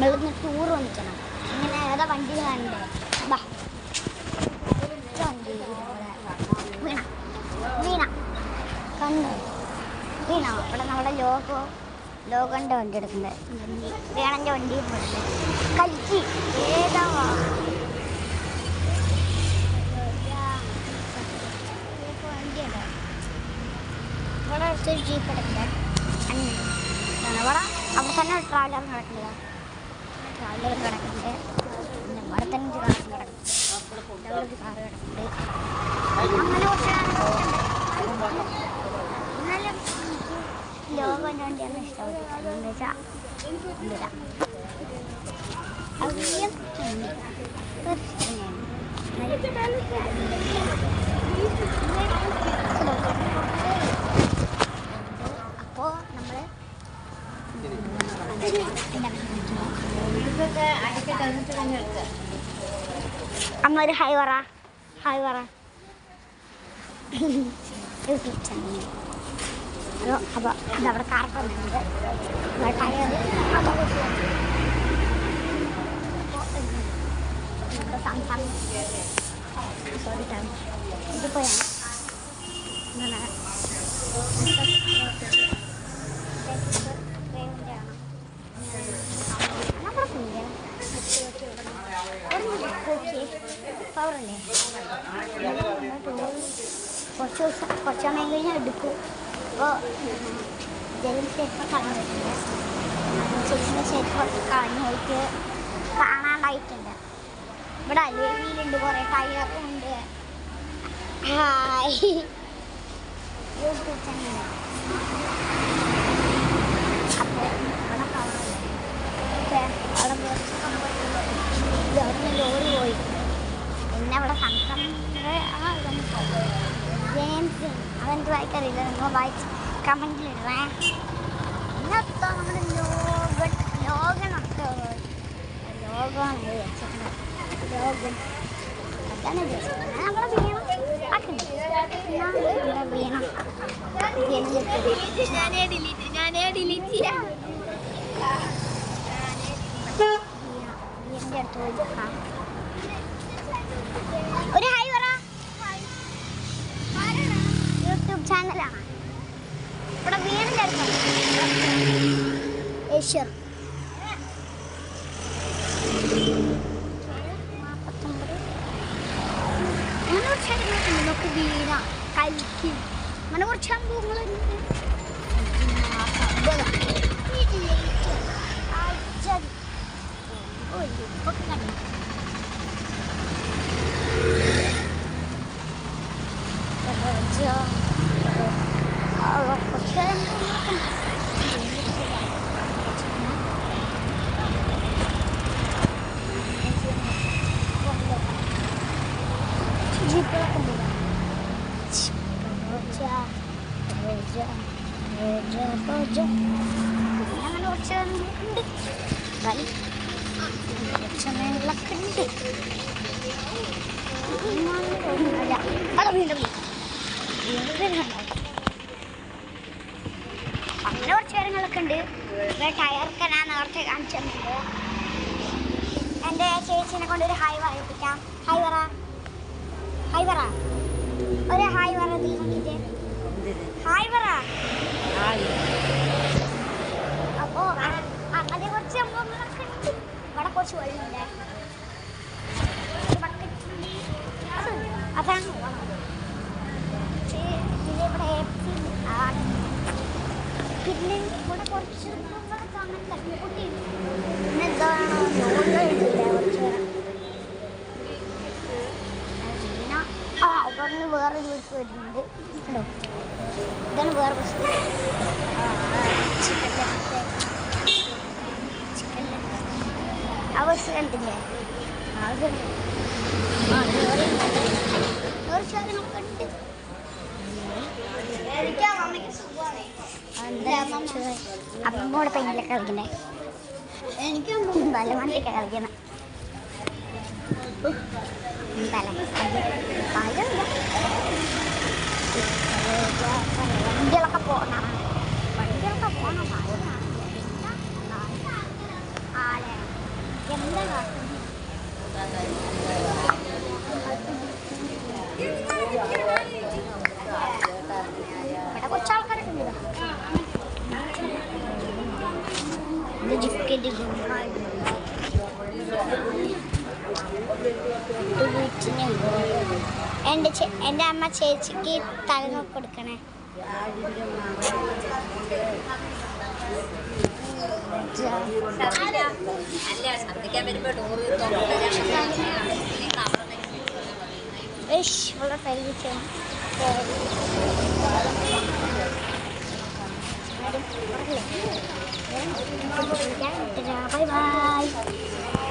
നമ്മളിന്ന് ടൂർ വന്നിക്കണം. ഇങ്ങനെ ഏതാ വണ്ടി കാണണ്ടേ? ബാ വണ്ടി വീണ വീണ കണ്ണു വീണ. ഇവിടെ നമ്മുടെ ലോകൻ്റെ വണ്ടി എടുക്കുന്നത്. വീണൻ്റെ വണ്ടി കൽക്കി ഏതാ വണ്ടിയുണ്ട്. ഇവിടെ അടുത്തൊരു ജീപ്പ് എടുക്കുന്നത്. ഇവിടെ അവിടെ തന്നെ ട്രാവലർ കിടക്കില്ല. ട്രാവലർ കിടക്കുന്നുണ്ട്. പിന്നെ ഇവിടെ തന്നെ ഒരു കാർ കിടക്കുന്നുണ്ട്. ഒരു കാർ കിടക്കുന്നുണ്ട്. അങ്ങനെ കുറച്ച് എന്നാലും ലോകൻ്റെ വണ്ടിയാണ് ഇഷ്ടപ്പെട്ടത്. എന്താ വെച്ചാൽ എന്തില്ല അപ്പോൾ നമ്മൾ അമ്മ ഒരു ഹായ് പറ. ഹായ് പറ. YouTube channel. അപ്പോൾ ഇതവിടെ കാർക്കുന്നുണ്ട്. സോറി ടൈം ഇതിപ്പോയാണ് പവറല്ലേ കുറച്ച് സമയം കഴിഞ്ഞാൽ എടുക്കും. അപ്പോൾ ജലം ഷേപ്പ് കളഞ്ഞു വെച്ചിട്ടുണ്ട്. ചേച്ചിൻ്റെ ഷേപ്പ് കളഞ്ഞു പോയിട്ട് കാണാണ്ടായിട്ടുണ്ട്. ഇവിടെ അലുവീലുണ്ട്, കുറേ ടയറുണ്ട്. Hi YouTube channel. അപ്പോൾ അവിടെ അവിടെ അവിടെ ലോറി പോയി. പിന്നെ അവിടെ ജെയിംസ് അതെനിക്ക് വായിക്കറിയില്ല. നിങ്ങൾ വായിച്ച് കമൻറ്റിലിടണേ. ഇന്നത്തെ നമ്മുടെ ലോകമാണ് വെച്ചിട്ടുണ്ട്. ലോകം അതാണ് നമ്മുടെ വീണം ആക്കുന്നത്. വീണം വീടിൻ്റെ അടുത്ത് പോയി ഒരു ഹായ് പറ. യൂട്യൂബ് ചാനലാണ്. ഇവിടെ വീടിൻ്റെ അടുത്താണ് ഏഷ്യർ. 49 നമുക്ക് വീണ കൽക്കി അങ്ങനെ കുറച്ച് സംഭവങ്ങളുണ്ട്. അങ്ങനെ കുറച്ച് ഉണ്ട്. സമയങ്ങളൊക്കെ ഉണ്ട്. അങ്ങനെ കുറച്ച് കാര്യങ്ങളൊക്കെ ഉണ്ട്. ടയറൊക്കെ ഞാൻ നേരത്തെ കാണിച്ചു തന്നിട്ടുണ്ട്. എൻ്റെ ചേച്ചീനെ കൊണ്ട് ഒരു ഹായ് പറയിപ്പിക്കാം. ഹായ് പറ. ഹായ് പറ. ഒരു ഹായ് പറ. നോക്കിയിട്ട് ഹായ് പറ. അപ്പോൾ അങ്ങനെ കുറച്ച് സംഭവങ്ങളൊക്കെ ഉണ്ട്. ഇവിടെ കുറച്ച് വഴിയുണ്ട്. അതാണ് പിന്നെ ഇവിടെ കുറച്ച് കാണാൻ തട്ടിപ്പൊട്ടി. പിന്നെ എന്താണോ നോക്കില്ല കുറച്ച് പിന്നെ വേറൊരു ബസ് വരുന്നുണ്ട്. ഉണ്ടോ? ഇതാണ് വേറെ ബസ്. ആ ബസ് കണ്ടില്ലേ? അമ്മൂടെ പെയിന്റിലൊക്കെ കളിക്കണേ. എനിക്ക് ബലമണ്ടിയൊക്കെ കളിക്കണം. വണ്ടികളൊക്കെ പോകണം. ജിക്കറ്റ് എൻ്റെ അമ്മ ചേച്ചിക്ക് തലനോക്ക് കൊടുക്കണേ. വളരെ പരിചിച്ചു. Bye bye.